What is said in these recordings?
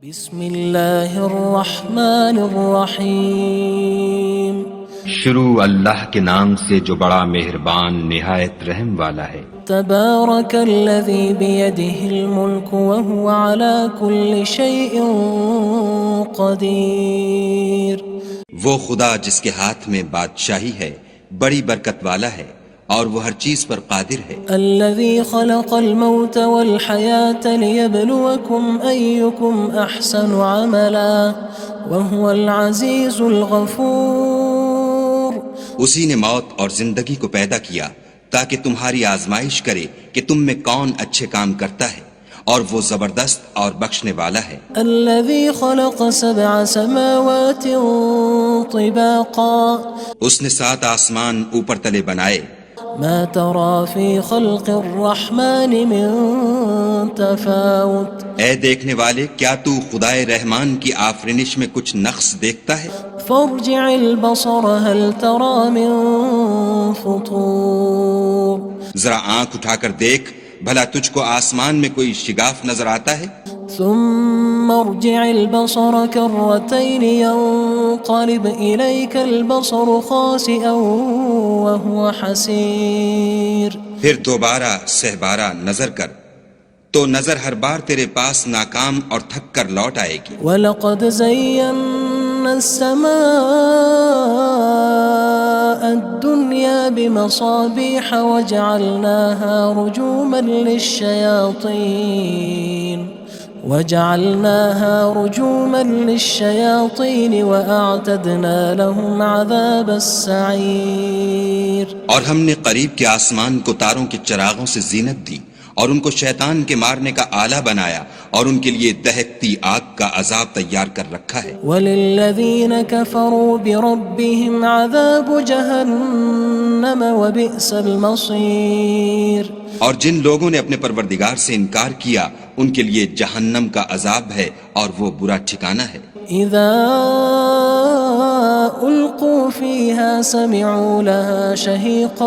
بسم اللہ الرحمن الرحیم شروع اللہ کے نام سے جو بڑا مہربان نہایت رحم والا ہے۔ تبارک الذی بیدہ الملک وہو علی کل شیء قدیر۔ وہ خدا جس کے ہاتھ میں بادشاہی ہے بڑی برکت والا ہے اور وہ ہر چیز پر قادر ہے۔ الذی خلق الموت والحیاة لیبلوکم ایکم احسن عملا وہو العزیز الغفور۔ اسی نے موت اور زندگی کو پیدا کیا تاکہ تمہاری آزمائش کرے کہ تم میں کون اچھے کام کرتا ہے، اور وہ زبردست اور بخشنے والا ہے۔ الذی خلق سبع سماوات طباقا اس نے 7 آسمان اوپر تلے بنائے۔ ما ترى في خلق الرحمن من تفاوت اے دیکھنے والے، کیا تو خدائے رحمان کی آفرینش میں کچھ نقص دیکھتا ہے؟ فارجع البصر هل ترى من فطور۔ ذرا آنکھ اٹھا کر دیکھ، بھلا تجھ کو آسمان میں کوئی شگاف نظر آتا ہے؟ ثم ارجع البصر كرتين ينقلب إليك البصر خاسئا وهو حسير۔ پھر دوبارہ سہبارہ نظر کر تو نظر ہر بار تیرے پاس ناکام اور تھک کر لوٹ آئے گی۔ وَلَقَدْ زَيَّنَّا السَّمَاءَ الدُّنْيَا بِمَصَابِيحَ وَجَعَلْنَاهَا رُجُومًا لِلشَّيَاطِينِ وَأَعْتَدْنَا لَهُمْ عَذَابَ السَّعِيرِ۔ اور ہم نے قریب کے آسمان کو تاروں کے چراغوں سے زینت دی اور ان کو شیطان کے مارنے کا آلہ بنایا، اور ان کے لیے دہکتی آگ کا عذاب تیار کر رکھا ہے۔ وَلِلَّذِينَ كَفَرُوا بِرَبِّهِمْ عَذَابُ جَهَنَّمَ وَبِئْسَ الْمَصِيرُ۔ اور جن لوگوں نے اپنے پروردگار سے انکار کیا ان کے لیے جہنم کا عذاب ہے اور وہ برا ٹھکانہ ہے۔ اذا القوا فيها سمعوا لها شهيقا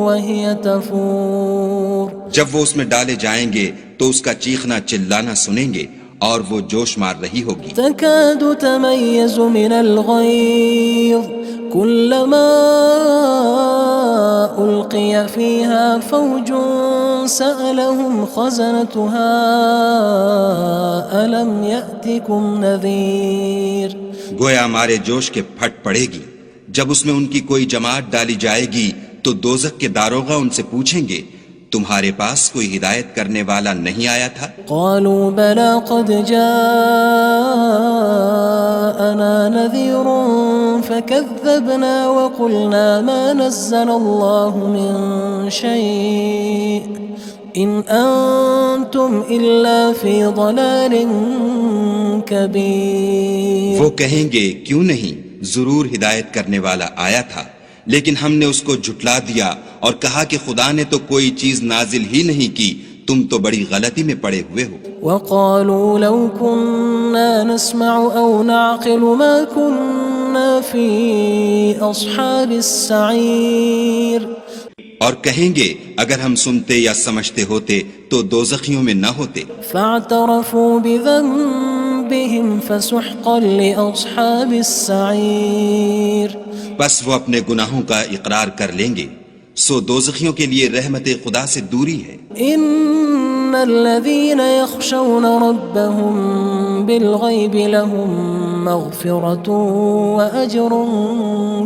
وهي تفور۔ جب وہ اس میں ڈالے جائیں گے تو اس کا چیخنا چلانا سنیں گے اور وہ جوش مار رہی ہوگی۔ تكاد تميز من الغيظ كلما ألقي فيها فوج سألهم خزنتها ألم يأتكم نذير۔ گویا مارے جوش کے پھٹ پڑے گی۔ جب اس میں ان کی کوئی جماعت ڈالی جائے گی تو دوزخ کے داروغہ ان سے پوچھیں گے تمہارے پاس کوئی ہدایت کرنے والا نہیں آیا تھا؟ قالوا بلى قد جاءنا نذير فكذبنا وقلنا ما نزل الله من شيء إن أنتم إلا في ضلال كبير۔ وہ کہیں گے کیوں نہیں، ضرور ہدایت کرنے والا آیا تھا، لیکن ہم نے اس کو جھٹلا دیا اور کہا کہ خدا نے تو کوئی چیز نازل ہی نہیں کی، تم تو بڑی غلطی میں پڑے ہوئے ہو۔ وقالوا لو كنا نسمع أو نعقل ما كنا في أصحاب السعير۔ اور کہیں گے اگر ہم سنتے یا سمجھتے ہوتے تو دوزخیوں میں نہ ہوتے۔ فاعترفوا بذنبهم فسحقا لأصحاب السعير۔ بس وہ اپنے گناہوں کا اقرار کر لیں گے، سو دوزخیوں کے لیے رحمت خدا سے دوری ہے۔ ان الذين يخشون ربهم بالغيب لهم مغفرة وأجر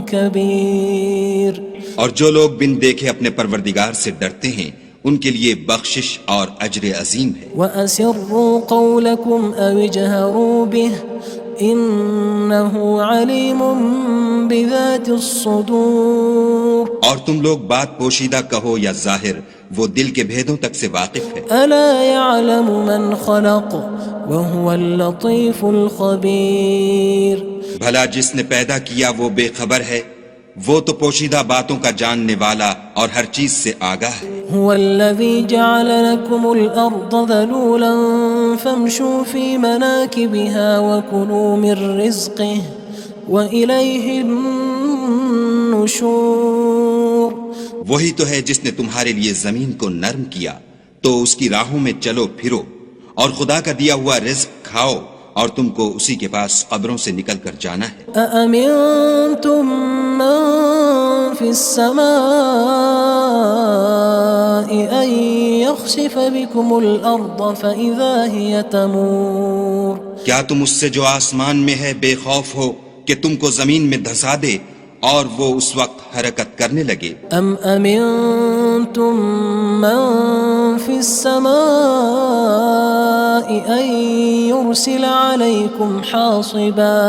كبير۔ اور جو لوگ بن دیکھے اپنے پروردگار سے ڈرتے ہیں ان کے لیے بخشش اور اجر عظیم ہے۔ وَأَسِرُّوا قَوْلَكُمْ أَوِ اجْهَرُوا بِهِ إِنَّهُ عَلِيمٌ بِذَاتِ الصُّدُورِ۔ اور تم لوگ بات پوشیدہ کہو یا ظاہر، وہ دل کے بھیدوں تک سے واقف ہے۔ أَلَا يَعْلَمُ مَنْ خَلَقَ وَهُوَ اللَّطِيفُ الْخَبِيرُ۔ بھلا جس نے پیدا کیا وہ بے خبر ہے، وہ تو پوشیدہ باتوں کا جاننے والا اور ہر چیز سے آگاہ ہے۔ هو الذي جعل لكم الأرض ذلولا فامشوا في مناكبها وكلوا من رزقه وإليه النشور۔ وہی تو ہے جس نے تمہارے لیے زمین کو نرم کیا تو اس کی راہوں میں چلو پھرو اور خدا کا دیا ہوا رزق کھاؤ اور تم کو اسی کے پاس قبروں سے نکل کر جانا ہے۔ أأمنتم من في السماء أن يخسف بكم الأرض فإذا هي تمور کیا تم اس سے جو آسمان میں ہے بے خوف ہو کہ تم کو زمین میں دھسا دے اور وہ اس وقت حرکت کرنے لگے؟ أم أمنتم من في السماء أن يرسل عليكم حاصبا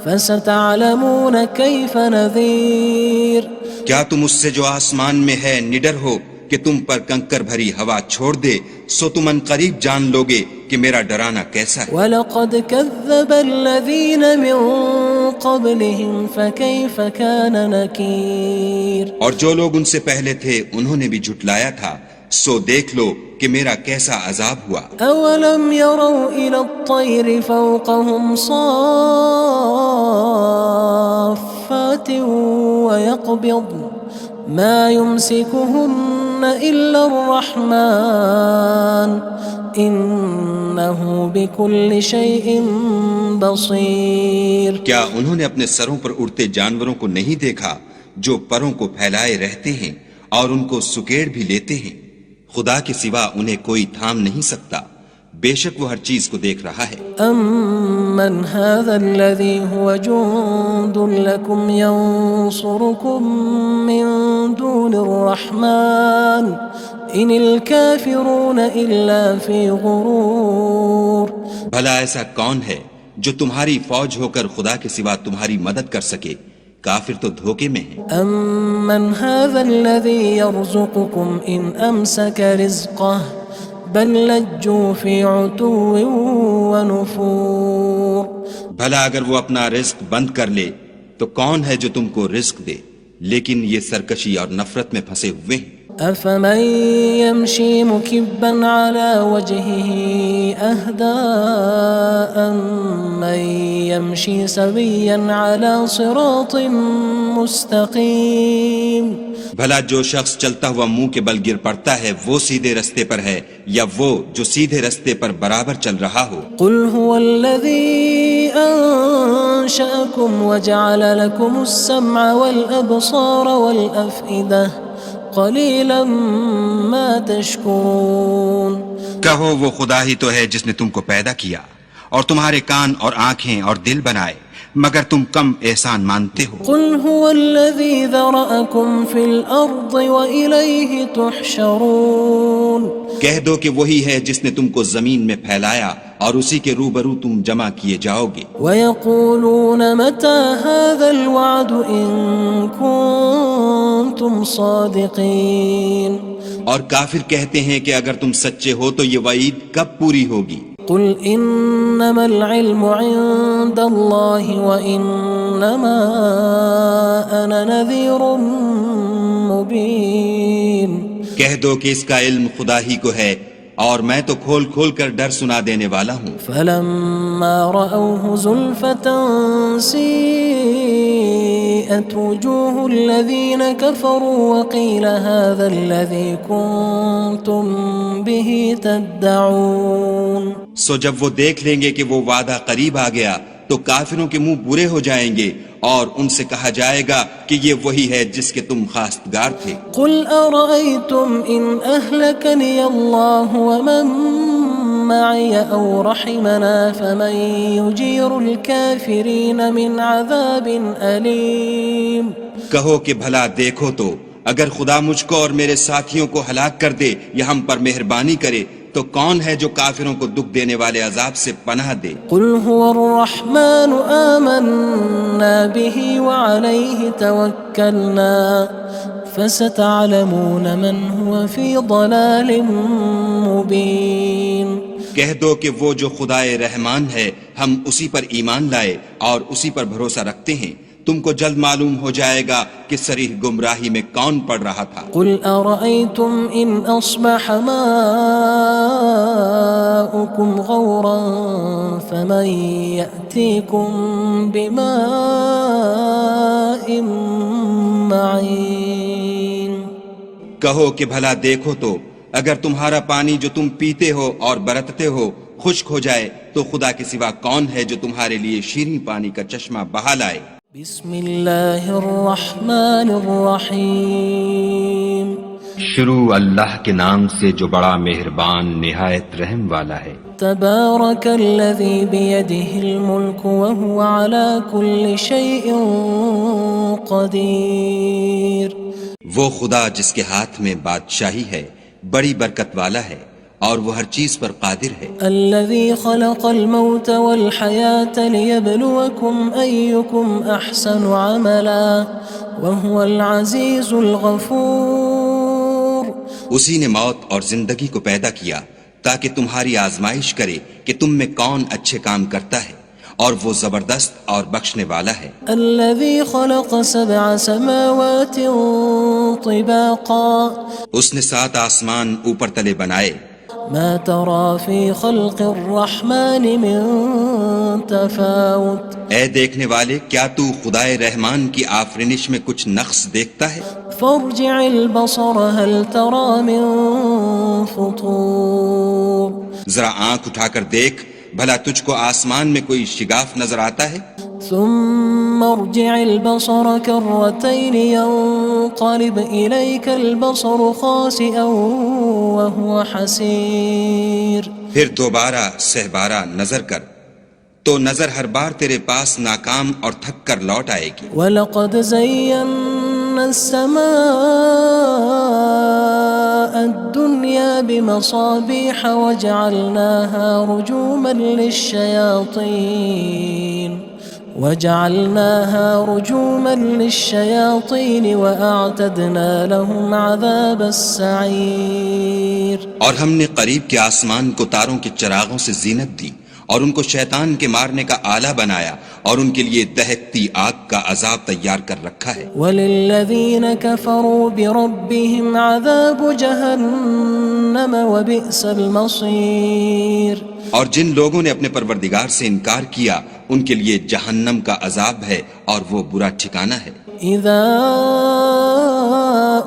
فستعلمون كيف نذير کیا تم اس سے جو آسمان میں ہے نڈر ہو کہ تم پر کنکر بھری ہوا چھوڑ دے، سو تم ان قریب جان لوگے کہ میرا ڈرانا کیسا ہے۔ وَلَقَدْ كَذَّبَ الَّذِينَ مِن قَبْلِهِمْ فَكَيْفَ كَانَ نَكِيرٌ اور جو لوگ ان سے پہلے تھے انہوں نے بھی جھٹلایا تھا، سو دیکھ لو کہ میرا کیسا عذاب ہوا۔ أَوَلَمْ يَرَوْا إِلَى الطَّيْرِ فَوْقَهُمْ صَافَّاتٍ وَيَقْبِضْنَ مَا يُمْسِكُهُنَّ إِلَّا الرَّحْمَنُ إِنَّهُ بِكُلِّ شَيْءٍ بَصِيرٌ کیا انہوں نے اپنے سروں پر اڑتے جانوروں کو نہیں دیکھا جو پروں کو پھیلائے رہتے ہیں اور ان کو سکیڑ بھی لیتے ہیں؟ خدا کے سوا انہیں کوئی تھام نہیں سکتا، بے شک وہ ہر چیز کو دیکھ رہا ہے۔ أَمَّنْ هَذَا الَّذِي هُوَ جُندٌ لَكُمْ يَنصُرُكُم مِّن دُونِ الرَّحْمَنِ إِنِ الْكَافِرُونَ إِلَّا فِي غُرُورٍ بھلا ایسا کون ہے جو تمہاری فوج ہو کر خدا کے سوا تمہاری مدد کر سکے؟ کافر تو دھوکے میں ہیں۔ أَمَّنْ هَذَا الَّذِي يَرْزُقُكُمْ إِنْ أَمْسَكَ رِزْقَهُ بَل لَجُّوا فِي عُتُوٍّ وَنُفُورٍ بھلا اگر وہ اپنا رزق بند کر لے تو کون ہے جو تم کو رزق دے؟ لیکن یہ سرکشی اور نفرت میں پھنسے ہوئے ہیں۔ أَفَمَن يَمْشِي مُكِبًّا عَلَى وَجْهِهِ أَهْدَىٰ أَمَّن يَمْشِي سَوِيًّا عَلَى صِرَاطٍ مُّسْتَقِيمٍ بھلا جو شخص چلتا ہوا منہ کے بل گر پڑتا ہے وہ سیدھے رستے پر ہے یا وہ جو سیدھے رستے پر برابر چل رہا ہو؟ قُلْ هُوَ الَّذِي أَنشَأَكُمْ وَجَعَلَ لَكُمُ السَّمْعَ وَالْأَبْصَارَ وَالْأَفْئِدَةَ قَلِيلًا مَا تَشْكُرُونَ کہو وہ خدا ہی تو ہے جس نے تم کو پیدا کیا اور تمہارے کان اور آنکھیں اور دل بنائے، مگر تم کم احسان مانتے ہو۔ قُلْ هُوَ الَّذِي ذَرَأَكُمْ فِي الْأَرْضِ وَإِلَيْهِ تُحْشَرُونَ کہہ دو کہ وہی ہے جس نے تم کو زمین میں پھیلایا اور اسی کے روبرو تم جمع کیے جاؤ گے۔ وَيَقُولُونَ مَتَى هَذَا الْوَعْدُ إِن كُنتُمْ صَادِقِينَ اور کافر کہتے ہیں کہ اگر تم سچے ہو تو یہ وعید کب پوری ہوگی؟ قُلْ إِنَّمَا الْعِلْمُ عِندَ اللَّهِ وَإِنَّمَا أَنَا نَذِيرٌ مُّبِينٌ کہہ دو کہ اس کا علم خدا ہی کو ہے اور میں تو کھول کھول کر ڈر سنا دینے والا ہوں۔ فَلَمَّا رَأَوْهُ زُلْفَةً سِيئَتْ وُجُوهُ الَّذِينَ كَفَرُوا وَقِيلَ هَذَا الَّذِي كُنتُم بِهِ تَدَّعُونَ سو جب وہ دیکھ لیں گے کہ وہ وعدہ قریب آ گیا تو کافروں کے منہ برے ہو جائیں گے اور ان سے کہا جائے گا کہ یہ وہی ہے جس کے تم خواستگار تھے۔ قُلْ أَرَأَيْتُمْ إِنْ أَهْلَكَنِيَ اللَّهُ وَمَن مَّعِيَ أَوْ رَحِمَنَا فَمَن يُجِيرُ الْكَافِرِينَ مِنْ عَذَابٍ أَلِيمٍ کہو کہ بھلا دیکھو تو اگر خدا مجھ کو اور میرے ساتھیوں کو ہلاک کر دے یا ہم پر مہربانی کرے تو کون ہے جو کافروں کو دکھ دینے والے عذاب سے پناہ دے؟ قُلْ هُوَ الرَّحْمَنُ آمَنَّا بِهِ وَعَلَيْهِ تَوَكَّلْنَا فَسَتَعْلَمُونَ مَنْ هُوَ فِي ضَلَالٍ مُّبِينٍ کہہ دو کہ وہ جو خدائے رحمان ہے ہم اسی پر ایمان لائے اور اسی پر بھروسہ رکھتے ہیں، تم کو جلد معلوم ہو جائے گا کہ صریح گمراہی میں کون پڑ رہا تھا۔ قُلْ أَرَأَيْتُمْ إِنْ أَصْبَحَ مَاؤُكُمْ غَوْرًا فَمَن يَأْتِيكُم بِمَاءٍ مَّعِينٍ کہو کہ بھلا دیکھو تو اگر تمہارا پانی جو تم پیتے ہو اور برتتے ہو خشک ہو جائے تو خدا کے سوا کون ہے جو تمہارے لیے شیریں پانی کا چشمہ بہا لائے؟ بسم اللہ الرحمن الرحیم شروع اللہ کے نام سے جو بڑا مہربان نہایت رحم والا ہے۔ تبارک الذی بیدہ الملک وہو علی کل شیء قدیر۔ وہ خدا جس کے ہاتھ میں بادشاہی ہے بڑی برکت والا ہے اور وہ ہر چیز پر قادر ہے۔ الذي خلق الموت والحياة ليبلوكم أيكم أحسن عملا وهو العزيز الغفور۔ اسی نے موت اور زندگی کو پیدا کیا تاکہ تمہاری آزمائش کرے کہ تم میں کون اچھے کام کرتا ہے، اور وہ زبردست اور بخشنے والا ہے۔ الذي خلق 7 سماوات طباقا۔ اس نے 7 آسمان اوپر تلے بنائے۔ ما ترى في خلق الرحمن من تفاوت۔ اے دیکھنے والے، کیا تو خدائے رحمان کی آفرینش میں کچھ نقص دیکھتا ہے؟ فارجع البصر هل ترى من فطور۔ ذرا آنکھ اٹھا کر دیکھ، بھلا تجھ کو آسمان میں کوئی شگاف نظر آتا ہے؟ ثم ارجع البصر كرتين ينقلب إليك البصر خاسئا وهو حسير۔ پھر دوبارہ سہبارہ نظر کر تو نظر ہر بار تیرے پاس ناکام اور تھک کر لوٹ آئے گی۔ وَلَقَدْ زَيَّنَّا السَّمَاءَ الدُّنْيَا بِمَصَابِيحَ وَجَعَلْنَاهَا رُجُومًا لِلشَّيَاطِينِ وَأَعْتَدْنَا لَهُمْ عَذَابَ السَّعِيرِ۔ اور ہم نے قریب کے آسمان کو تاروں کے چراغوں سے زینت دی اور ان کو شیطان کے مارنے کا آلہ بنایا، اور ان کے لیے دہکتی آگ کا عذاب تیار کر رکھا ہے۔ وَلِلَّذِينَ كَفَرُوا بِرَبِّهِمْ عَذَابُ جَهَنَّمَ وَبِئْسَ الْمَصِيرُ۔ اور جن لوگوں نے اپنے پروردگار سے انکار کیا ان کے لیے جہنم کا عذاب ہے اور وہ برا ٹھکانہ ہے۔ اذا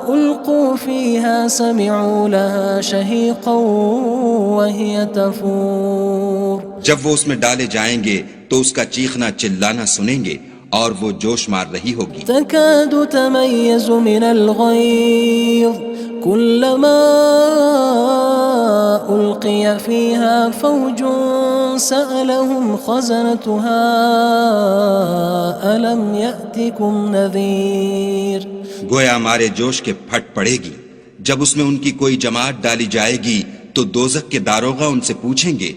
القوا فيها سمعوا لها شهيقا وهي تفور۔ جب وہ اس میں ڈالے جائیں گے تو اس کا چیخنا چلانا سنیں گے اور وہ جوش مار رہی ہوگی۔ تكاد تميز من الغيظ كلما ألقي فيها فوج سألهم خزنتها ألم يأتكم نذير۔ گویا مارے جوش کے پھٹ پڑے گی۔ جب اس میں ان کی کوئی جماعت ڈالی جائے گی تو دوزخ کے داروغہ ان سے پوچھیں گے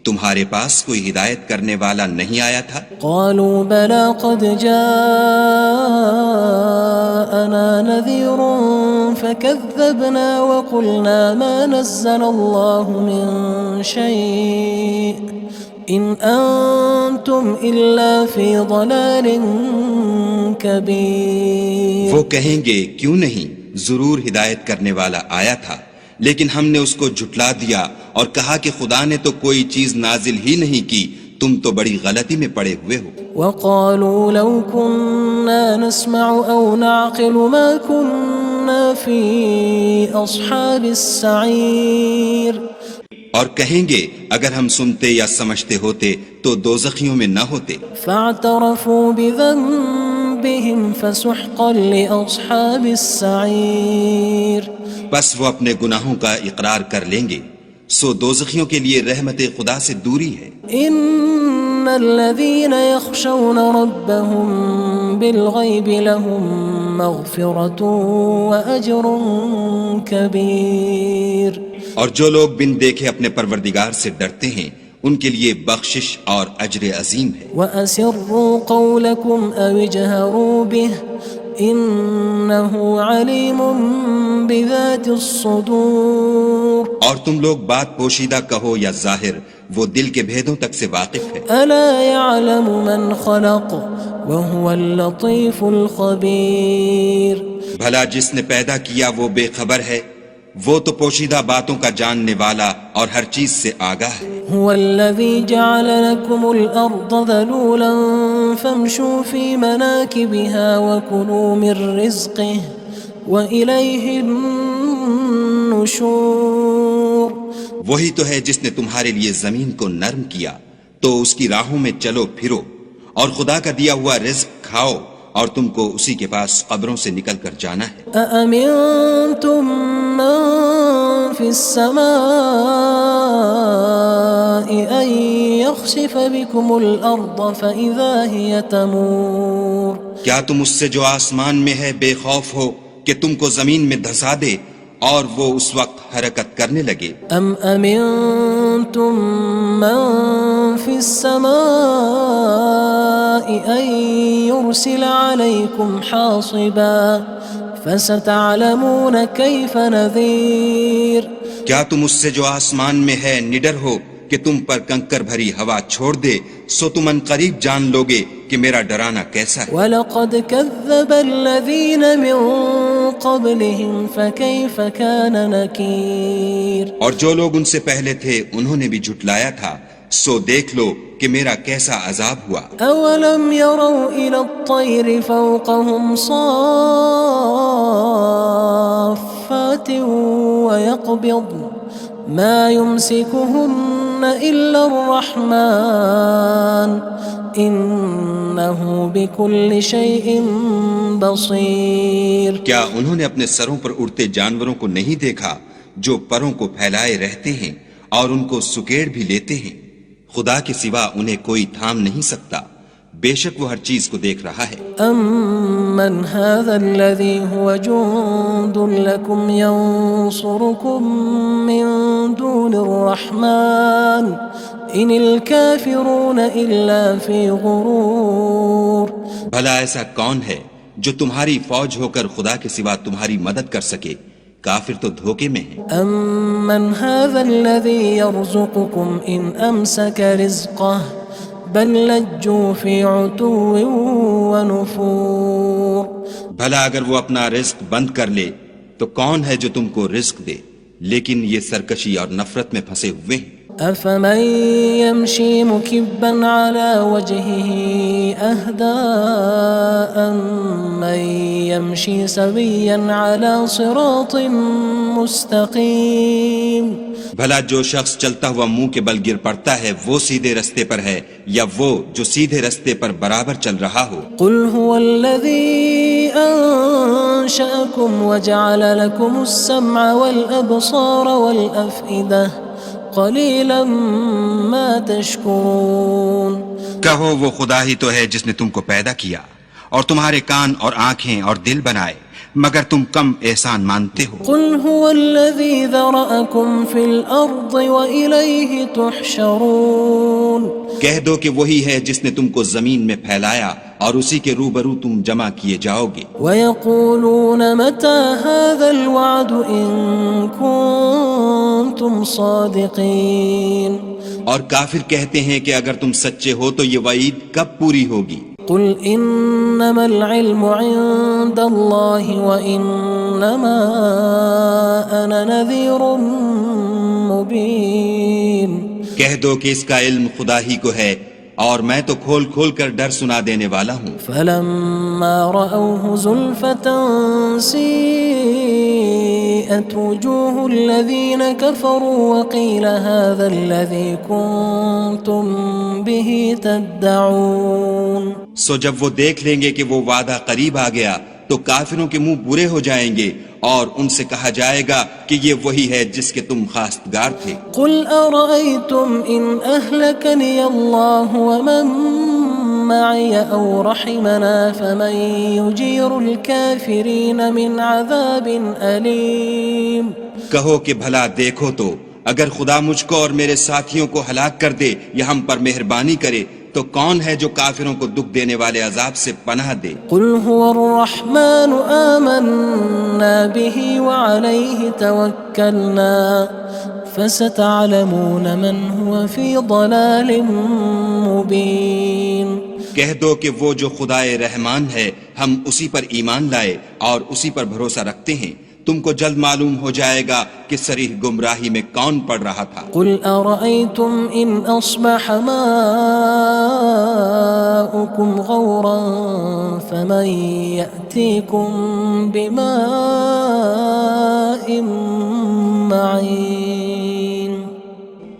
تمہارے پاس کوئی ہدایت کرنے والا نہیں آیا تھا؟ قالوا بلى قد جاءنا نذير فكذبنا وقلنا ما نزل الله من شيء إن أنتم إلا في ضلال كبير۔ وہ کہیں گے کیوں نہیں، ضرور ہدایت کرنے والا آیا تھا، لیکن ہم نے اس کو جھٹلا دیا اور کہا کہ خدا نے تو کوئی چیز نازل ہی نہیں کی، تم تو بڑی غلطی میں پڑے ہوئے ہو۔ وقالوا لو كنا نسمع أو نعقل ما كنا في أصحاب السعير۔ اور کہیں گے اگر ہم سنتے یا سمجھتے ہوتے تو دوزخیوں میں نہ ہوتے۔ فاعترفوا بذنبهم فسحقا لأصحاب السعير۔ بس وہ اپنے گناہوں کا اقرار کر لیں گے، سو دوزخیوں کے لیے رحمت خدا سے دوری ہے۔ ان الذين يخشون ربهم بالغيب لهم مغفرة وأجر كبير۔ اور جو لوگ بن دیکھے اپنے پروردگار سے ڈرتے ہیں ان کے لیے بخشش اور اجر عظیم ہے۔ وَأَسِرُّوا قَوْلَكُمْ أَوِ اجْهَرُوا بِهِ إِنَّهُ عَلِيمٌ بِذَاتِ الصُّدُورِ۔ اور تم لوگ بات پوشیدہ کہو یا ظاہر، وہ دل کے بھیدوں تک سے واقف ہے۔ أَلَا يَعْلَمُ مَنْ خَلَقَ وَهُوَ اللَّطِيفُ الْخَبِيرُ۔ بھلا جس نے پیدا کیا وہ بے خبر ہے، وہ تو پوشیدہ باتوں کا جاننے والا اور ہر چیز سے آگاہ ہے۔ هو الذي جعل لكم الأرض ذلولا فامشوا في مناكبها وكلوا من رزقه وإليه النشور۔ النشور وہی تو ہے جس نے تمہارے لیے زمین کو نرم کیا تو اس کی راہوں میں چلو پھرو، اور خدا کا دیا ہوا رزق کھاؤ، اور تم کو اسی کے پاس قبروں سے نکل کر جانا ہے۔ أأمنتم من في السماء أن يخسف بكم الأرض فإذا هي تمور کیا تم اس سے جو آسمان میں ہے بے خوف ہو کہ تم کو زمین میں دھسا دے اور وہ اس وقت حرکت کرنے لگے؟ أم أمنتم من في السماء أن يرسل عليكم حاصبا فستعلمون كيف نذير کیا تم اس سے جو آسمان میں ہے نڈر ہو کہ تم پر کنکر بھری ہوا چھوڑ دے، سو تم ان قریب جان لوگے کہ میرا ڈرانا کیسا ہے۔ وَلَقَدْ كَذَّبَ الَّذِينَ مِن قَبْلِهِمْ فَكَيْفَ كَانَ نَكِيرٌ اور جو لوگ ان سے پہلے تھے انہوں نے بھی جھٹلایا تھا، سو دیکھ لو کہ میرا کیسا عذاب ہوا۔ أَوَلَمْ يَرَوْا إِلَى الطَّيْرِ فَوْقَهُمْ صَافَّاتٍ وَيَقْبِضْنَ مَا يُمْسِكُهُنَّ إِلَّا الرَّحْمَنُ إِنَّهُ بِكُلِّ شَيْءٍ بَصِيرٌ کیا انہوں نے اپنے سروں پر اڑتے جانوروں کو نہیں دیکھا جو پروں کو پھیلائے رہتے ہیں اور ان کو سکیڑ بھی لیتے ہیں؟ خدا کے سوا انہیں کوئی تھام نہیں سکتا، بے شک وہ ہر چیز کو دیکھ رہا ہے۔ أَمَّنْ هَذَا الَّذِي هُوَ جُندٌ لَكُمْ يَنصُرُكُم مِّن دُونِ الرَّحْمَنِ إِنِ الْكَافِرُونَ إِلَّا فِي غُرُورٍ بھلا ایسا کون ہے جو تمہاری فوج ہو کر خدا کے سوا تمہاری مدد کر سکے؟ کافر تو دھوکے میں ہیں۔ أَمَّنْ هَذَا الَّذِي يَرْزُقُكُمْ إِنْ أَمْسَكَ رِزْقَهُ بَلْ لَجُّوا فِي عُتُوٍّ وَنُفُورٍ بھلا اگر وہ اپنا رزق بند کر لے تو کون ہے جو تم کو رزق دے؟ لیکن یہ سرکشی اور نفرت میں پھنسے ہوئے ہیں۔ أَفَمَن يَمْشِي مُكِبًّا عَلَى وَجْهِهِ أَهْدَىٰ أَمَّن يَمْشِي سَوِيًّا عَلَى صِرَاطٍ مُّسْتَقِيمٍ بھلا جو شخص چلتا ہوا منہ کے بل گر پڑتا ہے وہ سیدھے رستے پر ہے یا وہ جو سیدھے رستے پر برابر چل رہا ہو؟ قُلْ هُوَ الَّذِي أَنشَأَكُمْ وَجَعَلَ لَكُمُ السَّمْعَ وَالْأَبْصَارَ وَالْأَفْئِدَةَ قَلِيلًا مَا تَشْكُرُونَ کہو وہ خدا ہی تو ہے جس نے تم کو پیدا کیا اور تمہارے کان اور آنکھیں اور دل بنائے، مگر تم کم احسان مانتے ہو۔ قُلْ هُوَ الَّذِي ذَرَأَكُمْ فِي الْأَرْضِ وَإِلَيْهِ تُحْشَرُونَ کہہ دو کہ وہی ہے جس نے تم کو زمین میں پھیلایا اور اسی کے روبرو تم جمع کیے جاؤ گے۔ وَيَقُولُونَ مَتَى هَذَا الْوَعْدُ إِن كُنتُمْ صَادِقِينَ اور کافر کہتے ہیں کہ اگر تم سچے ہو تو یہ وعید کب پوری ہوگی؟ قُلْ إِنَّمَا الْعِلْمُ عِندَ اللَّهِ وَإِنَّمَا أَنَا نَذِيرٌ مُّبِينٌ کہہ دو کہ اس کا علم خدا ہی کو ہے اور میں تو کھول کھول کر ڈر سنا دینے والا ہوں۔ فَلَمَّا رَأَوْهُ زُلْفَةً سِيئَتْ وُجُوهُ الَّذِينَ كَفَرُوا وَقِيلَ هَذَا الَّذِي كُنتُم بِهِ تَدَّعُونَ سو جب وہ دیکھ لیں گے کہ وہ وعدہ قریب آ گیا تو کافروں کے منہ برے ہو جائیں گے اور ان سے کہا جائے گا کہ یہ وہی ہے جس کے تم خواستگار تھے۔ قُلْ أَرَأَيْتُمْ إِنْ أَهْلَكَنِيَ اللَّهُ وَمَن مَّعِيَ أَوْ رَحِمَنَا فَمَن يُجِيرُ الْكَافِرِينَ مِنْ عَذَابٍ أَلِيمٍ کہو کہ بھلا دیکھو تو اگر خدا مجھ کو اور میرے ساتھیوں کو ہلاک کر دے یا ہم پر مہربانی کرے تو کون ہے جو کافروں کو دکھ دینے والے عذاب سے پناہ دے؟ قُلْ هُوَ الرَّحْمَنُ آمَنَّا بِهِ وَعَلَيْهِ تَوَكَّلْنَا فَسَتَعْلَمُونَ مَنْ هُوَ فِي ضَلَالٍ مُّبِينٍ کہہ دو کہ وہ جو خدائے رحمان ہے ہم اسی پر ایمان لائے اور اسی پر بھروسہ رکھتے ہیں، تم کو جلد معلوم ہو جائے گا کہ صریح گمراہی میں کون پڑ رہا تھا۔ قُلْ أَرَأَيْتُمْ إِنْ أَصْبَحَ مَاؤُكُمْ غَوْرًا فَمَن يَأْتِيكُم بِمَاءٍ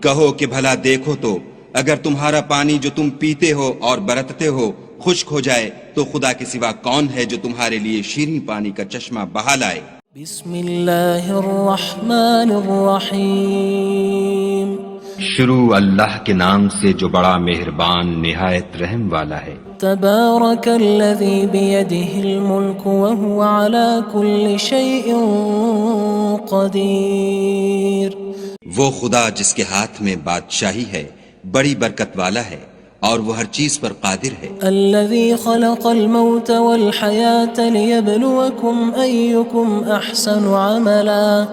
کہو کہ بھلا دیکھو تو اگر تمہارا پانی جو تم پیتے ہو اور برتتے ہو خشک ہو جائے تو خدا کے سوا کون ہے جو تمہارے لیے شیریں پانی کا چشمہ بہا لائے؟ بسم اللہ الرحمن الرحیم شروع اللہ کے نام سے جو بڑا مہربان نہایت رحم والا ہے۔ تبارک الذی بیدہ الملک وہو علی کل شیء قدیر۔ وہ خدا جس کے ہاتھ میں بادشاہی ہے بڑی برکت والا ہے اور وہ ہر چیز پر قادر ہے۔ الذی خلق الموت والحیاة لیبلوکم ایکم احسن عملا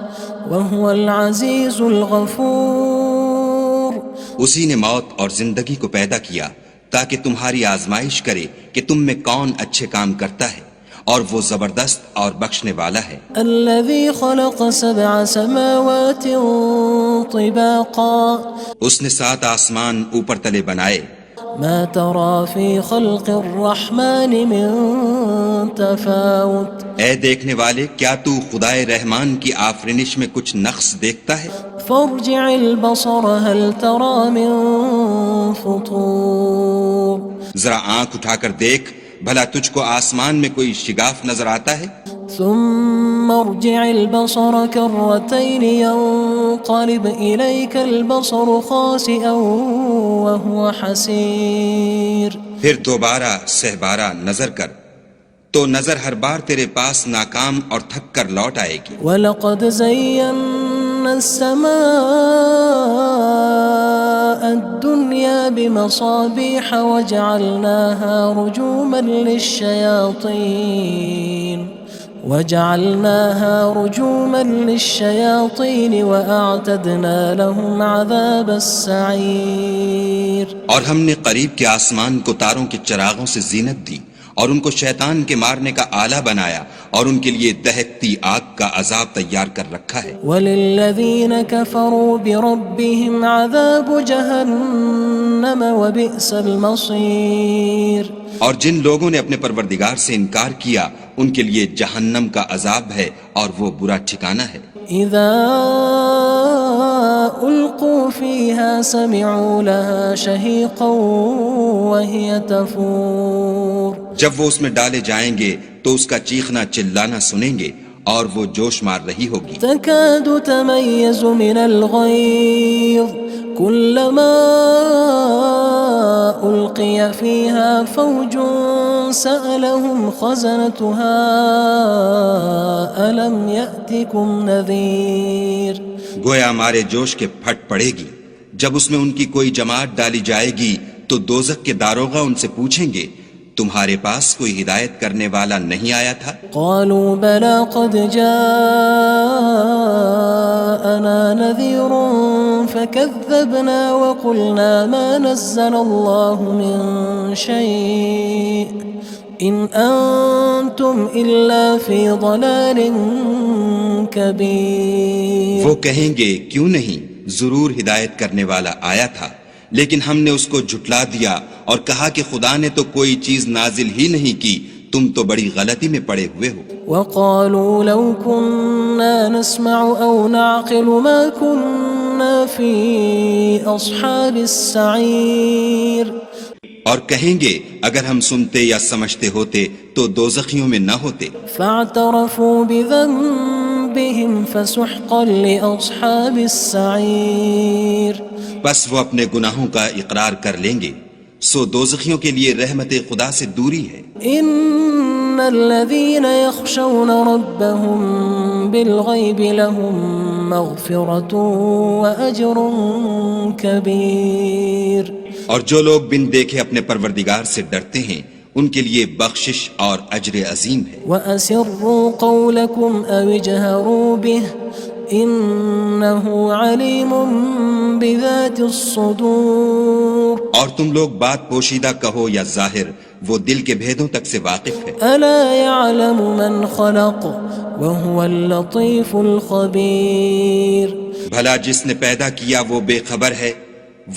وہو العزیز الغفور۔ اسی نے موت اور زندگی کو پیدا کیا تاکہ تمہاری آزمائش کرے کہ تم میں کون اچھے کام کرتا ہے اور وہ زبردست اور بخشنے والا ہے۔ الذی خلق سبع سماوات طباقا۔ اس نے 7 آسمان اوپر تلے بنائے۔ ما ترى في خلق الرحمن من تفاوت۔ اے دیکھنے والے کیا تو خدائے رحمان کی آفرینش میں کچھ نقص دیکھتا ہے؟ فارجع البصر هل ترى من فطور۔ ذرا آنکھ اٹھا کر دیکھ بھلا تجھ کو آسمان میں کوئی شگاف نظر آتا ہے؟ ثم ارجع البصر كرتين ينقلب إليك البصر خاسئا وهو حسير۔ پھر دوبارہ سہبارہ نظر کر تو نظر ہر بار تیرے پاس ناکام اور تھک کر لوٹ آئے گی۔ وَلَقَدْ زَيَّنَّا السَّمَاءَ الدُّنْيَا بِمَصَابِيحَ وَجَعَلْنَاهَا رُجُومًا لِلشَّيَاطِينِ وَأَعْتَدْنَا لَهُمْ عَذَابَ السَّعِيرِ۔ اور ہم نے قریب کے آسمان کو تاروں کے چراغوں سے زینت دی اور ان کو شیطان کے مارنے کا آلہ بنایا اور ان کے لیے دہکتی آگ کا عذاب تیار کر رکھا ہے۔ وَلِلَّذِينَ كَفَرُوا بِرَبِّهِمْ عَذَابُ جَهَنَّمَ وَبِئْسَ الْمَصِيرُ۔ اور جن لوگوں نے اپنے پروردگار سے انکار کیا ان کے لیے جہنم کا عذاب ہے اور وہ برا ٹھکانہ ہے۔ اذا القوا فيها سمعوا لها شهيقا وهي تفور۔ جب وہ اس میں ڈالے جائیں گے تو اس کا چیخنا چلانا سنیں گے اور وہ جوش مار رہی ہوگی۔ تكاد تميز من الغيظ كلما ألقي فيها فوج سألهم خزنتها ألم يأتكم نذير۔ گویا مارے جوش کے پھٹ پڑے گی جب اس میں ان کی کوئی جماعت ڈالی جائے گی تو دوزخ کے داروغہ ان سے پوچھیں گے تمہارے پاس کوئی ہدایت کرنے والا نہیں آیا تھا؟ قالوا بلى قد جاءنا نذير فكذبنا وقلنا ما نزل الله من شيء إن أنتم إلا في ضلال كبير۔ وہ کہیں گے کیوں نہیں، ضرور ہدایت کرنے والا آیا تھا لیکن ہم نے اس کو جھٹلا دیا اور کہا کہ خدا نے تو کوئی چیز نازل ہی نہیں کی، تم تو بڑی غلطی میں پڑے ہوئے ہو۔ وقالوا لو كنا نسمع أو نعقل ما كنا في أصحاب السعير۔ اور کہیں گے اگر ہم سنتے یا سمجھتے ہوتے تو دوزخیوں میں نہ ہوتے۔ فاعترفوا بذنبهم فسحقا لأصحاب السعير۔ بس وہ اپنے گناہوں کا اقرار کر لیں گے، سو دوزخیوں کے لیے رحمت خدا سے دوری ہے۔ ان الذين يخشون ربهم بالغيب لهم مغفرة وأجر كبير۔ اور جو لوگ بن دیکھے اپنے پروردگار سے ڈرتے ہیں ان کے لیے بخشش اور اجر عظیم ہے۔ وَأَسِرُّوا قَوْلَكُمْ أَوِ اجْهَرُوا بِهِ إِنَّهُ عَلِيمٌ بِذَاتِ الصُّدُورِ۔ اور تم لوگ بات پوشیدہ کہو یا ظاہر، وہ دل کے بھیدوں تک سے واقف ہے۔ أَلَا يَعْلَمُ مَنْ خَلَقَ وَهُوَ اللَّطِيفُ الْخَبِيرُ۔ بھلا جس نے پیدا کیا وہ بے خبر ہے،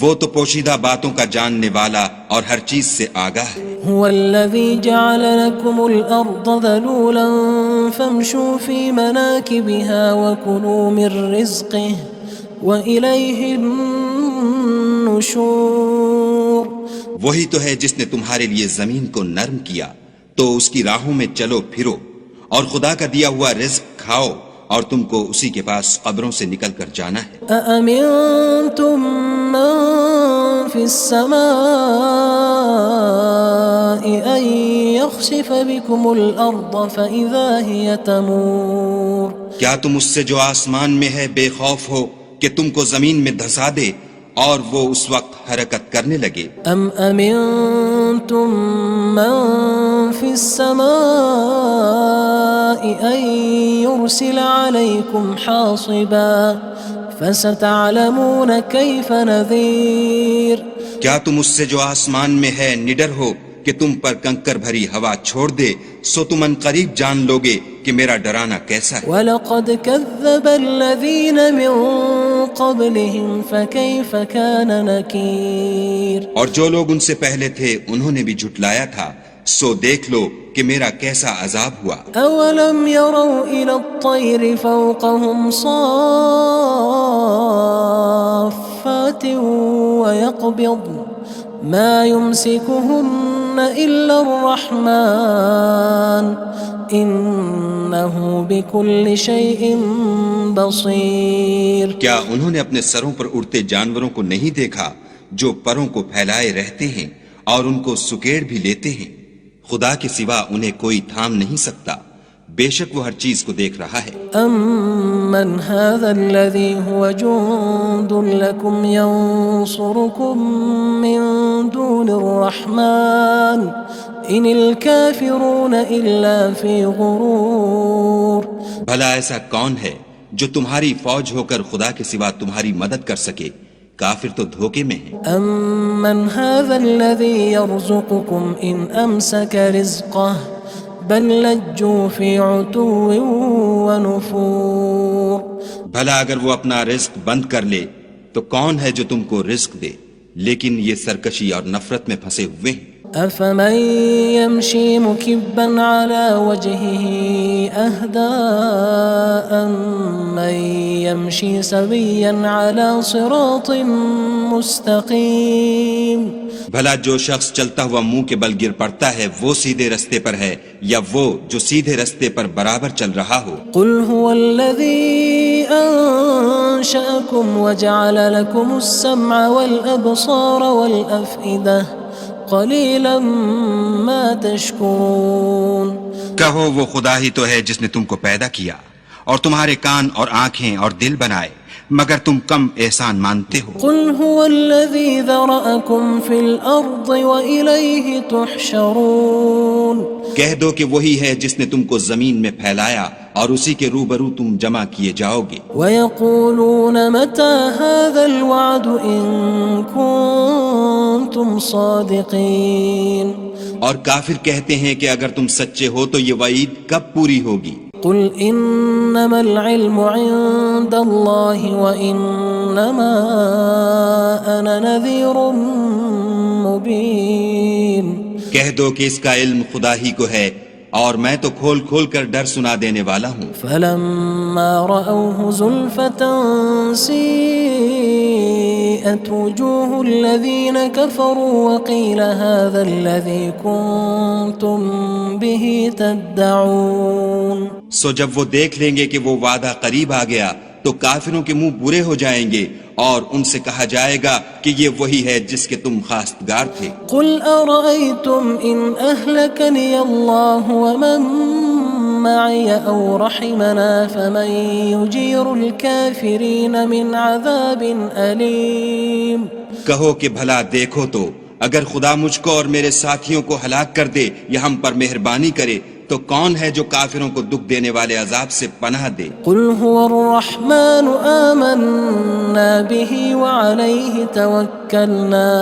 وہ تو پوشیدہ باتوں کا جاننے والا اور ہر چیز سے آگاہ ہے۔ هو الذي جعل لكم الأرض ذلولا فامشوا في مناكبها وكلوا من رزقه وإليه النشور۔ النشور وہی تو ہے جس نے تمہارے لیے زمین کو نرم کیا تو اس کی راہوں میں چلو پھرو، اور خدا کا دیا ہوا رزق کھاؤ، اور تم کو اسی کے پاس قبروں سے نکل کر جانا ہے۔ أأمنتم من في السماء أن يخسف بكم الأرض فإذا هي تمور کیا تم اس سے جو آسمان میں ہے بے خوف ہو کہ تم کو زمین میں دھسا دے اور وہ اس وقت حرکت کرنے لگے؟ أم أمنتم من في السماء أن يرسل عليكم حاصبا فستعلمون كيف نذير کیا تم اس سے جو آسمان میں ہے نڈر ہو کہ تم پر کنکر بھری ہوا چھوڑ دے، سو تم ان قریب جان لوگے کہ میرا ڈرانا کیسا ہے۔ وَلَقَدْ كَذَّبَ الَّذِينَ مِن قَبْلِهِمْ فَكَيْفَ كَانَ نَكِيرٌ اور جو لوگ ان سے پہلے تھے انہوں نے بھی جھٹلایا تھا، سو دیکھ لو کہ میرا کیسا عذاب ہوا۔ أَوَلَمْ يَرَوْا إِلَى الطَّيْرِ فَوْقَهُمْ صَافَّاتٍ وَيَقْبِضْنَ مَا يُمْسِكُهُنَّ إِلَّا الرَّحْمَنُ إِنَّهُ بِكُلِّ شَيْءٍ بَصِيرٌ کیا انہوں نے اپنے سروں پر اڑتے جانوروں کو نہیں دیکھا جو پروں کو پھیلائے رہتے ہیں اور ان کو سکیڑ بھی لیتے ہیں؟ خدا کے سوا انہیں کوئی تھام نہیں سکتا، بے شک وہ ہر چیز کو دیکھ رہا ہے۔ أَمَّنْ هَذَا الَّذِي هُوَ جُندٌ لَكُمْ يَنصُرُكُم مِّن دُونِ الرَّحْمَنِ إِنِ الْكَافِرُونَ إِلَّا فِي غُرُورٍ بھلا ایسا کون ہے جو تمہاری فوج ہو کر خدا کے سوا تمہاری مدد کر سکے؟ کافر تو دھوکے میں ہیں۔ أَمَّنْ هَذَا الَّذِي يَرْزُقُكُمْ إِنْ أَمْسَكَ رِزْقَهُ بَلْ لَجُّوا فِي عُتُوٍّ وَنُفُورٍ بھلا اگر وہ اپنا رزق بند کر لے تو کون ہے جو تم کو رزق دے؟ لیکن یہ سرکشی اور نفرت میں پھنسے ہوئے ہیں۔ أَفَمَن يَمْشِي مُكِبًّا عَلَى وَجْهِهِ أَهْدَىٰ أَمَّن يَمْشِي سَوِيًّا عَلَى صِرَاطٍ مُّسْتَقِيمٍ بھلا جو شخص چلتا ہوا منہ کے بل گر پڑتا ہے وہ سیدھے رستے پر ہے یا وہ جو سیدھے رستے پر برابر چل رہا ہو؟ قُلْ هُوَ الَّذِي أَنشَأَكُمْ وَجَعَلَ لَكُمُ السَّمْعَ وَالْأَبْصَارَ وَالْأَفْئِدَةَ قَلِيلًا مَا تَشْكُرُونَ کہو وہ خدا ہی تو ہے جس نے تم کو پیدا کیا اور تمہارے کان اور آنکھیں اور دل بنائے، مگر تم کم احسان مانتے ہو۔ قُلْ هُوَ الَّذِي ذَرَأَكُمْ فِي الْأَرْضِ وَإِلَيْهِ تُحْشَرُونَ کہہ دو کہ وہی ہے جس نے تم کو زمین میں پھیلایا اور اسی کے روبرو تم جمع کیے جاؤ گے۔ وَيَقُولُونَ مَتَى هَذَا الْوَعْدُ إِن كُنتُمْ صَادِقِينَ اور کافر کہتے ہیں کہ اگر تم سچے ہو تو یہ وعید کب پوری ہوگی؟ قُلْ إِنَّمَا الْعِلْمُ عِندَ اللَّهِ وَإِنَّمَا أَنَا نَذِيرٌ مُّبِينٌ کہہ دو کہ اس کا علم خدا ہی کو ہے اور میں تو کھول کھول کر ڈر سنا دینے والا ہوں۔ فَلَمَّا رَأَوْهُ زُلْفَةً سِيئَتْ وُجُوهُ الَّذِينَ كَفَرُوا وَقِيلَ هَذَا الَّذِي كُنتُم بِهِ تَدَّعُونَ سو جب وہ دیکھ لیں گے کہ وہ وعدہ قریب آ گیا تو کافروں کے منہ برے ہو جائیں گے اور ان سے کہا جائے گا کہ یہ وہی ہے جس کے تم خواستگار تھے۔ قُلْ أَرَأَيْتُمْ إِنْ أَهْلَكَنِيَ اللَّهُ وَمَن مَّعِيَ أَوْ رَحِمَنَا فَمَن يُجِيرُ الْكَافِرِينَ مِنْ عَذَابٍ أَلِيمٍ کہو کہ بھلا دیکھو تو اگر خدا مجھ کو اور میرے ساتھیوں کو ہلاک کر دے یا ہم پر مہربانی کرے تو کون ہے جو کافروں کو دکھ دینے والے عذاب سے پناہ دے؟ قُلْ هُوَ الرَّحْمَنُ آمَنَّا بِهِ وَعَلَيْهِ تَوَكَّلْنَا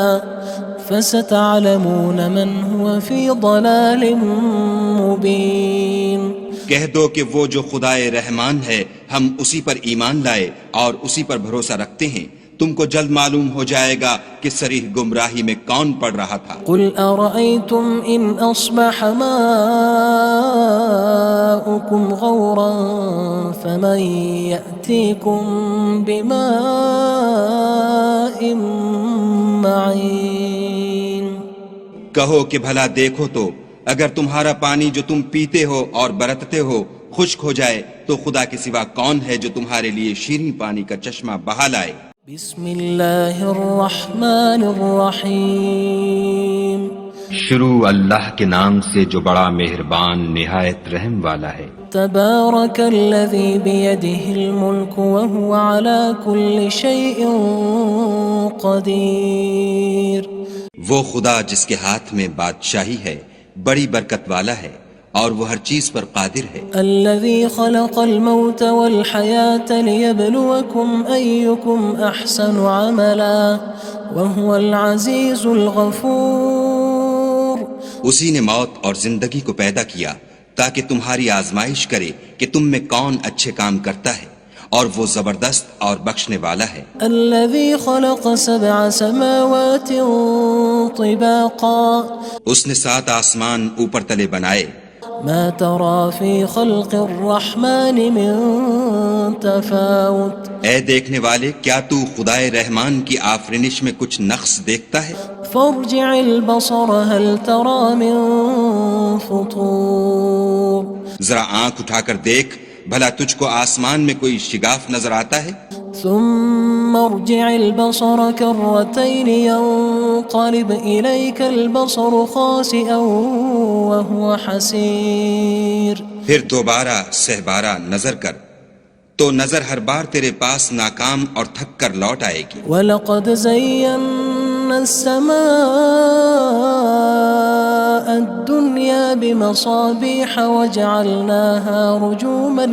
فَسَتَعْلَمُونَ مَنْ هُوَ فِي ضَلَالٍ مُّبِينٍ کہہ دو کہ وہ جو خدائے رحمان ہے ہم اسی پر ایمان لائے اور اسی پر بھروسہ رکھتے ہیں، تم کو جلد معلوم ہو جائے گا کہ صریح گمراہی میں کون پڑ رہا تھا۔ قُلْ أَرَأَيْتُمْ إِنْ أَصْبَحَ مَاؤُكُمْ غَوْرًا فَمَن يَأْتِيكُم بِمَاءٍ معين کہو کہ بھلا دیکھو تو اگر تمہارا پانی جو تم پیتے ہو اور برتتے ہو خشک ہو جائے تو خدا کے سوا کون ہے جو تمہارے لیے شیریں پانی کا چشمہ بہا لائے؟ بسم اللہ الرحمن الرحیم شروع اللہ کے نام سے جو بڑا مہربان نہایت رحم والا ہے۔ تبارک الذی بیدہ الملک وہو علی کل شیء قدیر، وہ خدا جس کے ہاتھ میں بادشاہی ہے بڑی برکت والا ہے اور وہ ہر چیز پر قادر ہے۔ الذي خلق الموت والحياة ليبلوكم أيكم أحسن عملا وهو العزيز الغفور، اسی نے موت اور زندگی کو پیدا کیا تاکہ تمہاری آزمائش کرے کہ تم میں کون اچھے کام کرتا ہے، اور وہ زبردست اور بخشنے والا ہے۔ الذي خلق 7 سماوات طباقا، اس نے 7 آسمان اوپر تلے بنائے، ما ترى في خلق الرحمن من تفاوت، اے دیکھنے والے کیا تو خدائے رحمان کی آفرینش میں کچھ نقص دیکھتا ہے؟ فارجع البصر هل ترى من فطور، ذرا آنکھ اٹھا کر دیکھ بھلا تجھ کو آسمان میں کوئی شگاف نظر آتا ہے؟ ثم ارجع البصر كرتين ينقلب إليك البصر خاسئا وهو حسير، پھر دوبارہ سہبارہ نظر کر تو نظر ہر بار تیرے پاس ناکام اور تھک کر لوٹ آئے گی۔ وَلَقَدْ زَيَّنَّا السَّمَاءَ الدُّنْيَا بِمَصَابِيحَ وَجَعَلْنَاهَا رُجُومًا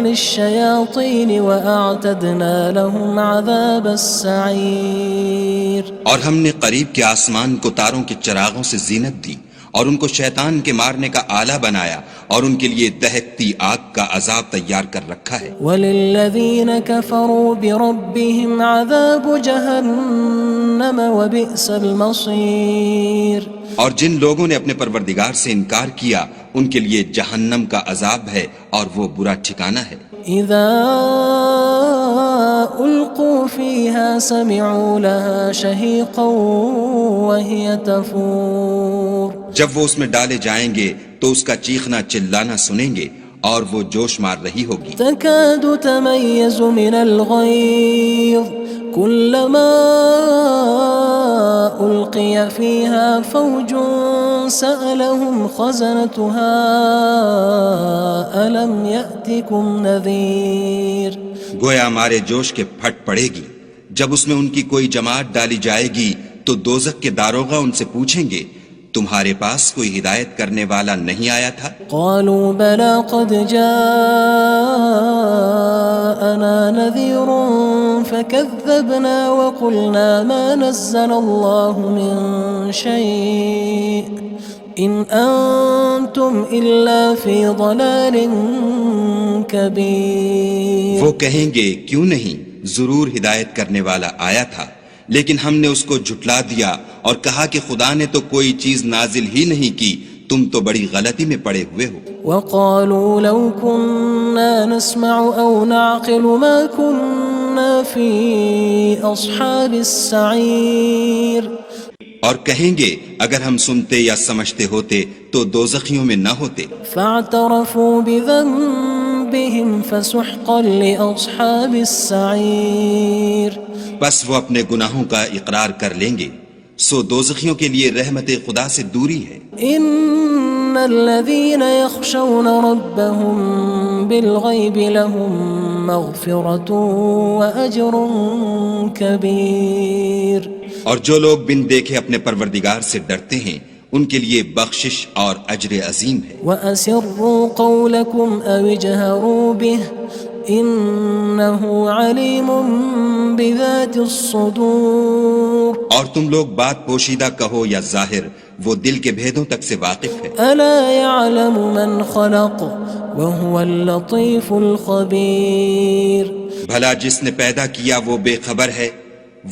لِلشَّيَاطِينِ وَأَعْتَدْنَا لَهُمْ عَذَابَ السَّعِيرِ، اور ہم نے قریب کے آسمان کو تاروں کے چراغوں سے زینت دی اور ان کو شیطان کے مارنے کا آلہ بنایا اور ان کے لیے دہکتی آگ کا عذاب تیار کر رکھا ہے۔ وَلِلَّذِينَ كَفَرُوا بِرَبِّهِمْ عَذَابُ جَهَنَّمَ وَبِئْسَ الْمَصِيرُ، اور جن لوگوں نے اپنے پروردگار سے انکار کیا ان کے لیے جہنم کا عذاب ہے اور وہ برا ٹھکانہ ہے۔ اذا القوا فيها سمعوا لها شهيقا وهي تفور، جب وہ اس میں ڈالے جائیں گے تو اس کا چیخنا چلانا سنیں گے اور وہ جوش مار رہی ہوگی۔ تكاد تميز من الغيظ كلما ألقي فيها فوج سألهم خزنتها ألم يأتكم نذير، گویا مارے جوش کے پھٹ پڑے گی جب اس میں ان کی کوئی جماعت ڈالی جائے گی تو دوزخ کے داروغہ ان سے پوچھیں گے تمہارے پاس کوئی ہدایت کرنے والا نہیں آیا تھا؟ قالوا بلى قد جاءنا نذير فكذبنا وقلنا ما نزل الله من شيء إن أنتم إلا في ضلال كبير، وہ کہیں گے کیوں نہیں، ضرور ہدایت کرنے والا آیا تھا لیکن ہم نے اس کو جھٹلا دیا اور کہا کہ خدا نے تو کوئی چیز نازل ہی نہیں کی، تم تو بڑی غلطی میں پڑے ہوئے ہو۔ وقالوا لو كنا نسمع أو نعقل ما كنا في أصحاب السعير، اور کہیں گے اگر ہم سنتے یا سمجھتے ہوتے تو دوزخیوں میں نہ ہوتے۔ فاعترفوا بذنبهم فسحقا لأصحاب السعير، بس وہ اپنے گناہوں کا اقرار کر لیں گے، سو دوزخیوں کے لیے رحمت خدا سے دوری ہے۔ ان الذين يخشون ربهم بالغيب لهم مغفرة وأجر كبير، اور جو لوگ بن دیکھے اپنے پروردگار سے ڈرتے ہیں ان کے لیے بخشش اور اجر عظیم ہے۔ وأسروا قولكم أو اجهروا به إنه عليم بذات الصدور، اور تم لوگ بات پوشیدہ کہو یا ظاہر، وہ دل کے بھیدوں تک سے واقف ہے۔ ألا يعلم من خلق وهو اللطيف الخبير، بھلا جس نے پیدا کیا وہ بے خبر ہے،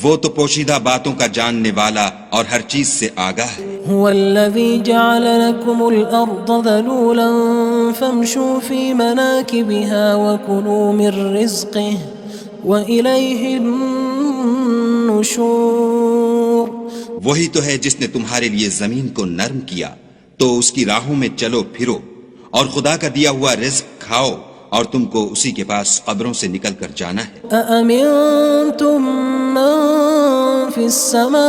وہ تو پوشیدہ باتوں کا جاننے والا اور ہر چیز سے آگاہ ہے۔ هو الذي جعل لكم الأرض ذلولا فامشوا في مناكبها وكلوا من رزقه وإليه النشور. وہی تو ہے جس نے تمہارے لیے زمین کو نرم کیا تو اس کی راہوں میں چلو پھرو اور خدا کا دیا ہوا رزق کھاؤ اور تم کو اسی کے پاس قبروں سے نکل کر جانا ہے. أأمنتم من في السماء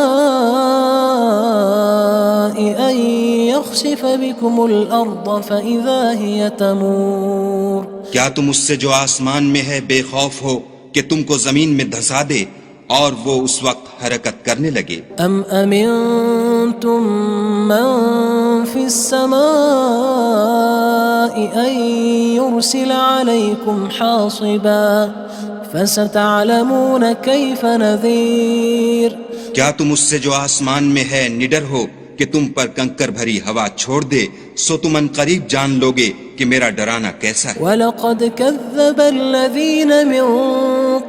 أن يخسف بكم الأرض فإذا هي تمور. کیا تم اس سے جو آسمان میں ہے بے خوف ہو کہ تم کو زمین میں دھسا دے اور وہ اس وقت حرکت کرنے لگے؟ ام امنتم من في السماء ان يرسل عليكم حاصبا فستعلمون كيف نذير. کیا تم اس سے جو آسمان میں ہے نڈر ہو کہ تم پر کنکر بھری ہوا چھوڑ دے سو تم ان قریب جان لوگے کہ میرا ڈرانا کیسا ہے. وَلَقَدْ كَذَّبَ الَّذِينَ مِن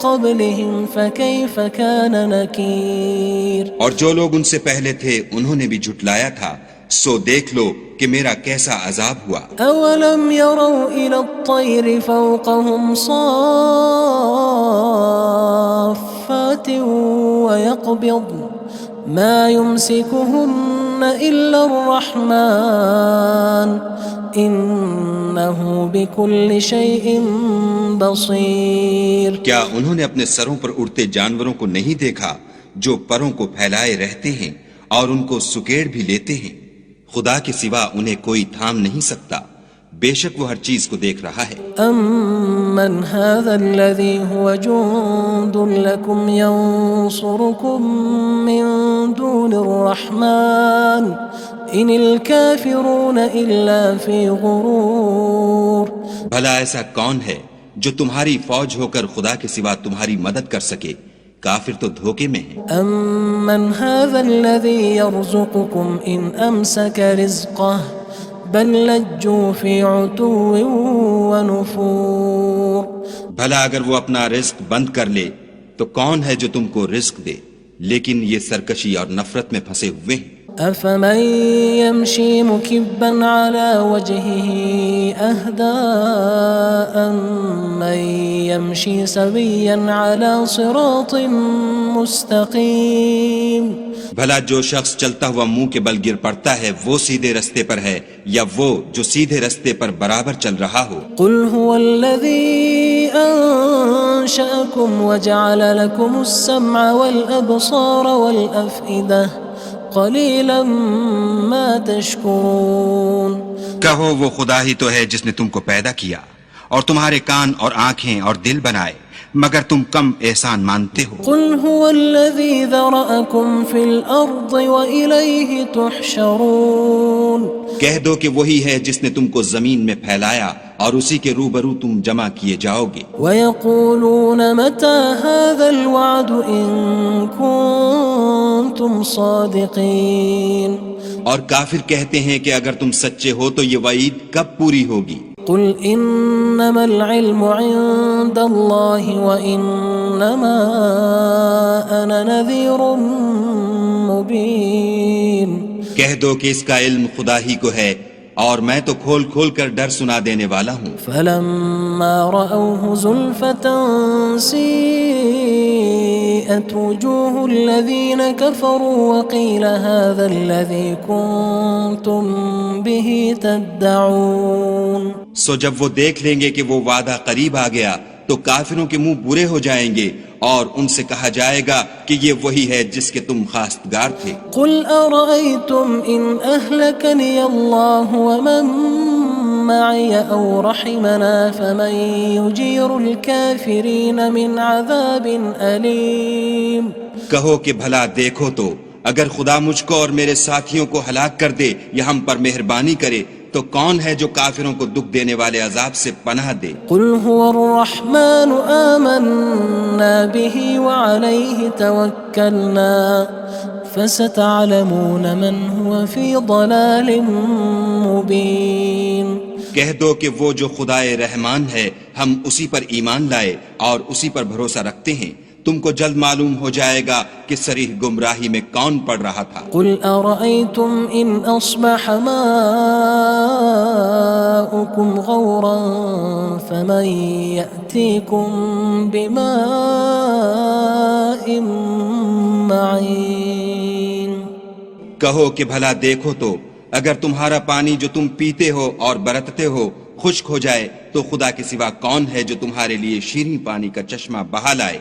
قَبْلِهِمْ فَكَيْفَ كَانَ نَكِيرٌ. اور جو لوگ ان سے پہلے تھے انہوں نے بھی جھٹلایا تھا سو دیکھ لو کہ میرا کیسا عذاب ہوا. أَوَلَمْ يَرَوْا إِلَى الطَّيْرِ فَوْقَهُمْ صَافَّاتٍ وَيَقْبِضْنَ مَا يُمْسِكُهُنَّ إِلَّا الرَّحْمَنُ إِنَّهُ بِكُلِّ شَيْءٍ بَصِيرٌ. کیا انہوں نے اپنے سروں پر اڑتے جانوروں کو نہیں دیکھا جو پروں کو پھیلائے رہتے ہیں اور ان کو سکیڑ بھی لیتے ہیں؟ خدا کے سوا انہیں کوئی تھام نہیں سکتا، بے شک وہ ہر چیز کو دیکھ رہا ہے. أَمَّنْ هَذَا الَّذِي هُوَ جُندٌ لَكُمْ يَنصُرُكُم مِّن دُونِ الرَّحْمَنِ إِنِ الْكَافِرُونَ إِلَّا فِي غُرُورٍ. بھلا ایسا کون ہے جو تمہاری فوج ہو کر خدا کے سوا تمہاری مدد کر سکے؟ کافر تو دھوکے میں ہیں. أَمَّنْ هَذَا الَّذِي يَرْزُقُكُمْ إِنْ أَمْسَكَ رِزْقَهُ بَلْ لَجُّوا فِي عُتُوٍّ وَنُفُورٍ. بھلا اگر وہ اپنا رزق بند کر لے تو کون ہے جو تم کو رزق دے؟ لیکن یہ سرکشی اور نفرت میں پھنسے ہوئے ہیں. أَفَمَن يَمْشِي مُكِبًّا عَلَى وَجْهِهِ أَهْدَىٰ أَمَّن يَمْشِي سَوِيًّا عَلَى صِرَاطٍ مُّسْتَقِيمٍ. بھلا جو شخص چلتا ہوا منہ کے بل گر پڑتا ہے وہ سیدھے رستے پر ہے یا وہ جو سیدھے رستے پر برابر چل رہا ہو؟ قُلْ هُوَ الَّذِي أَنشَأَكُمْ وَجَعَلَ لَكُمُ السَّمْعَ وَالْأَبْصَارَ وَالْأَفْئِدَةَ قَلِيلًا مَا تَشْكُرُونَ. کہو وہ خدا ہی تو ہے جس نے تم کو پیدا کیا اور تمہارے کان اور آنکھیں اور دل بنائے، مگر تم کم احسان مانتے ہو. قُلْ هُوَ الَّذِي ذَرَأَكُمْ فِي الْأَرْضِ وَإِلَيْهِ تُحْشَرُونَ. کہہ دو کہ وہی ہے جس نے تم کو زمین میں پھیلایا اور اسی کے روبرو تم جمع کیے جاؤ گے. وَيَقُولُونَ مَتَى هَذَا الْوَعْدُ إِن كُنتُمْ صَادِقِينَ. اور کافر کہتے ہیں کہ اگر تم سچے ہو تو یہ وعید کب پوری ہوگی؟ قُلْ إِنَّمَا الْعِلْمُ عِندَ اللَّهِ وَإِنَّمَا أَنَا نَذِيرٌ مُّبِينٌ. کہہ دو کہ اس کا علم خدا ہی کو ہے اور میں تو کھول کھول کر ڈر سنا دینے والا ہوں. فَلَمَّا رَأَوْهُ زُلْفَةً سِيئَتْ وُجُوهُ الَّذِينَ كَفَرُوا وَقِيلَ هَذَا الَّذِي كُنتُم بِهِ تَدَّعُونَ. سو جب وہ دیکھ لیں گے کہ وہ وعدہ قریب آ گیا تو کافروں کے منہ برے ہو جائیں گے اور ان سے کہا جائے گا کہ یہ وہی ہے جس کے تم خواستگار تھے. قُلْ أَرَأَيْتُمْ إِنْ أَهْلَكَنِيَ اللَّهُ وَمَن مَّعِيَ أَوْ رَحِمَنَا فَمَن يُجِيرُ الْكَافِرِينَ مِنْ عَذَابٍ أَلِيمٍ. کہو کہ بھلا دیکھو تو اگر خدا مجھ کو اور میرے ساتھیوں کو ہلاک کر دے یا ہم پر مہربانی کرے تو کون ہے جو کافروں کو دکھ دینے والے عذاب سے پناہ دے؟ قُلْ هُوَ الرَّحْمَنُ آمَنَّا بِهِ وَعَلَيْهِ تَوَكَّلْنَا فَسَتَعْلَمُونَ مَنْ هُوَ فِي ضَلَالٍ مُّبِينٍ. کہہ دو کہ وہ جو خدائے رحمان ہے ہم اسی پر ایمان لائے اور اسی پر بھروسہ رکھتے ہیں، تم کو جلد معلوم ہو جائے گا کہ صریح گمراہی میں کون پڑ رہا تھا۔ قل أرأيتم إن أصبح ماؤكم غورا فمن يأتيكم بماء معين۔ کہو کہ بھلا دیکھو تو اگر تمہارا پانی جو تم پیتے ہو اور برتتے ہو خشک ہو جائے تو خدا کے سوا کون ہے جو تمہارے لیے شیریں پانی کا چشمہ بہا لائے۔